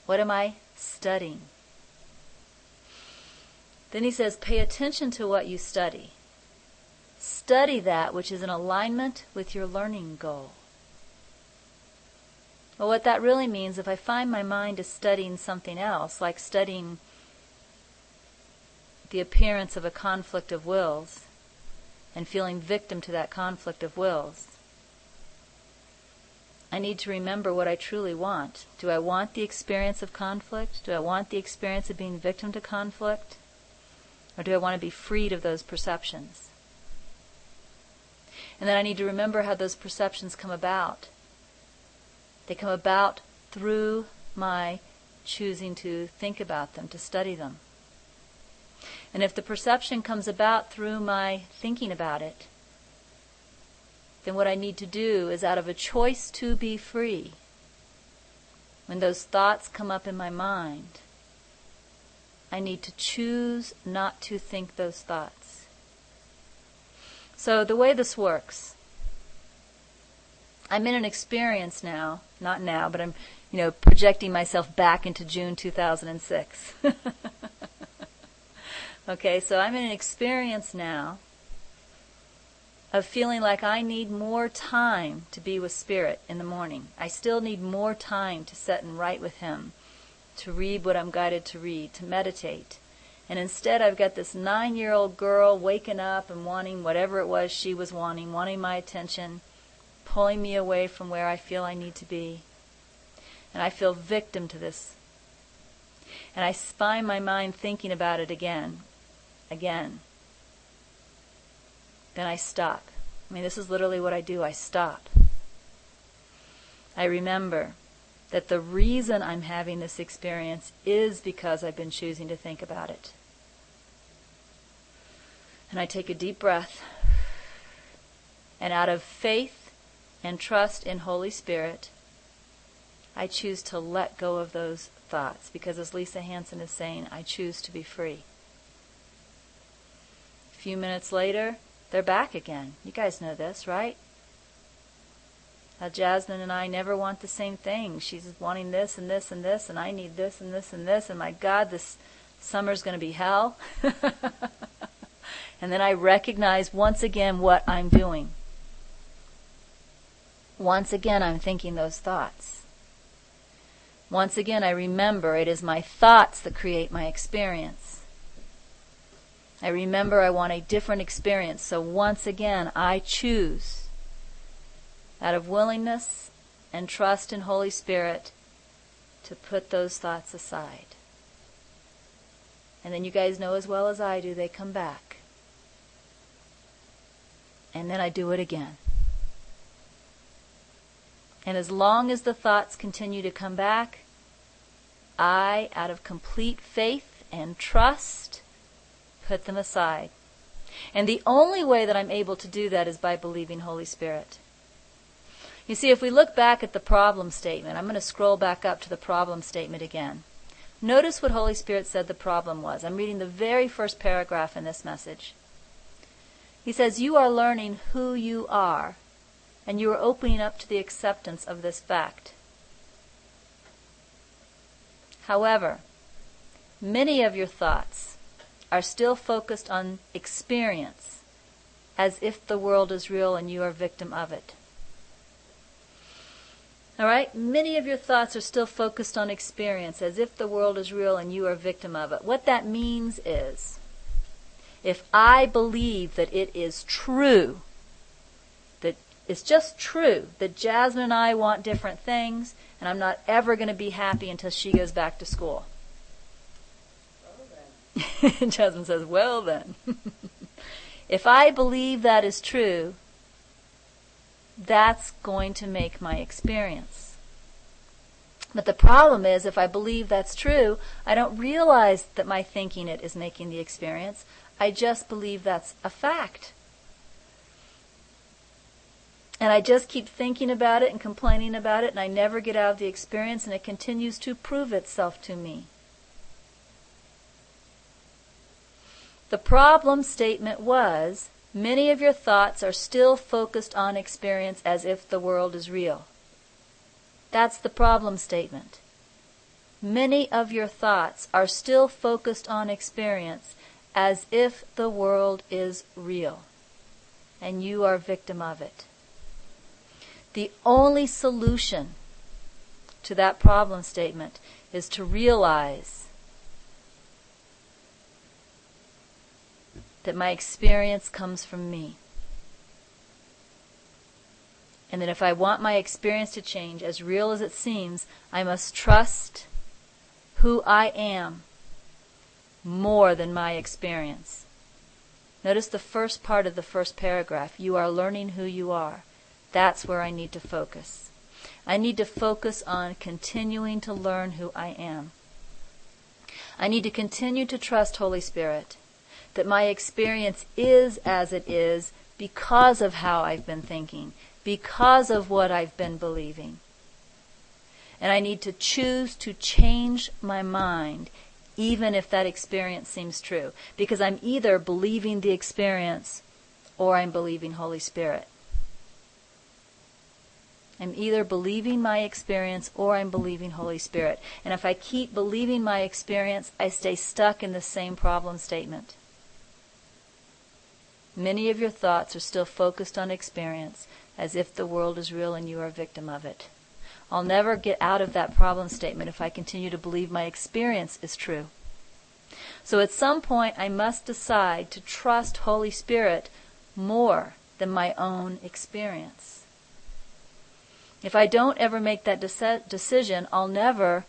What am I studying? Then he says, pay attention to what you study. Study that which is in alignment with your learning goal. Well, what that really means, if I find my mind is studying something else, like studying the appearance of a conflict of wills and feeling victim to that conflict of wills, I need to remember what I truly want. Do I want the experience of conflict? Do I want the experience of being victim to conflict? Or do I want to be freed of those perceptions? And then I need to remember how those perceptions come about. They come about through my choosing to think about them, to study them. And if the perception comes about through my thinking about it, then what I need to do is, out of a choice to be free, when those thoughts come up in my mind, I need to choose not to think those thoughts. So the way this works, I'm in an experience now, not now, but I'm, projecting myself back into June 2006. Okay, so I'm in an experience now of feeling like I need more time to be with Spirit in the morning. I still need more time to sit and write with Him, to read what I'm guided to read, to meditate. And instead I've got this 9-year-old girl waking up and wanting whatever it was she was wanting my attention, pulling me away from where I feel I need to be. And I feel victim to this. And I find my mind thinking about it again. Then I stop. This is literally what I do. I stop. I remember that the reason I'm having this experience is because I've been choosing to think about it. And I take a deep breath. And out of faith and trust in Holy Spirit, I choose to let go of those thoughts. Because as Lisa Hanson is saying, I choose to be free. A few minutes later, they're back again. You guys know this, right? Jasmine and I never want the same thing. She's wanting this and this and this, and I need this and this and this, and my God, this summer's going to be hell. And then I recognize once again what I'm doing. Once again, I'm thinking those thoughts. Once again, I remember it is my thoughts that create my experience. I remember I want a different experience, so once again, I choose, out of willingness and trust in Holy Spirit, to put those thoughts aside. And then you guys know as well as I do, they come back. And then I do it again. And as long as the thoughts continue to come back, I, out of complete faith and trust, put them aside. And the only way that I'm able to do that is by believing Holy Spirit. You see, if we look back at the problem statement, I'm going to scroll back up to the problem statement again. Notice what Holy Spirit said the problem was. I'm reading the very first paragraph in this message. He says, you are learning who you are, and you are opening up to the acceptance of this fact. However, many of your thoughts are still focused on experience, as if the world is real and you are a victim of it. All right? Many of your thoughts are still focused on experience, as if the world is real and you are a victim of it. What that means is, if I believe that it is true, that it's just true, that Jasmine and I want different things, and I'm not ever going to be happy until she goes back to school. Well then. Jasmine says, well then. If I believe that is true, that's going to make my experience. But the problem is, if I believe that's true, I don't realize that my thinking it is making the experience. I just believe that's a fact. And I just keep thinking about it and complaining about it, and I never get out of the experience, and it continues to prove itself to me. The problem statement was, many of your thoughts are still focused on experience as if the world is real. That's the problem statement. Many of your thoughts are still focused on experience as if the world is real and you are a victim of it. The only solution to that problem statement is to realize that my experience comes from me. And that if I want my experience to change, as real as it seems, I must trust who I am more than my experience. Notice the first part of the first paragraph. You are learning who you are. That's where I need to focus. I need to focus on continuing to learn who I am. I need to continue to trust Holy Spirit, that my experience is as it is because of how I've been thinking, because of what I've been believing. And I need to choose to change my mind even if that experience seems true. Because I'm either believing the experience or I'm believing Holy Spirit. I'm either believing my experience or I'm believing Holy Spirit. And if I keep believing my experience, I stay stuck in the same problem statement. Many of your thoughts are still focused on experience as if the world is real and you are a victim of it. I'll never get out of that problem statement if I continue to believe my experience is true. So at some point I must decide to trust Holy Spirit more than my own experience. If I don't ever make that decision, I'll never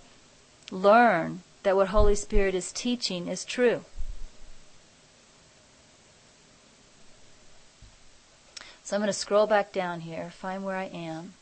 learn that what Holy Spirit is teaching is true. So I'm going to scroll back down here, find where I am.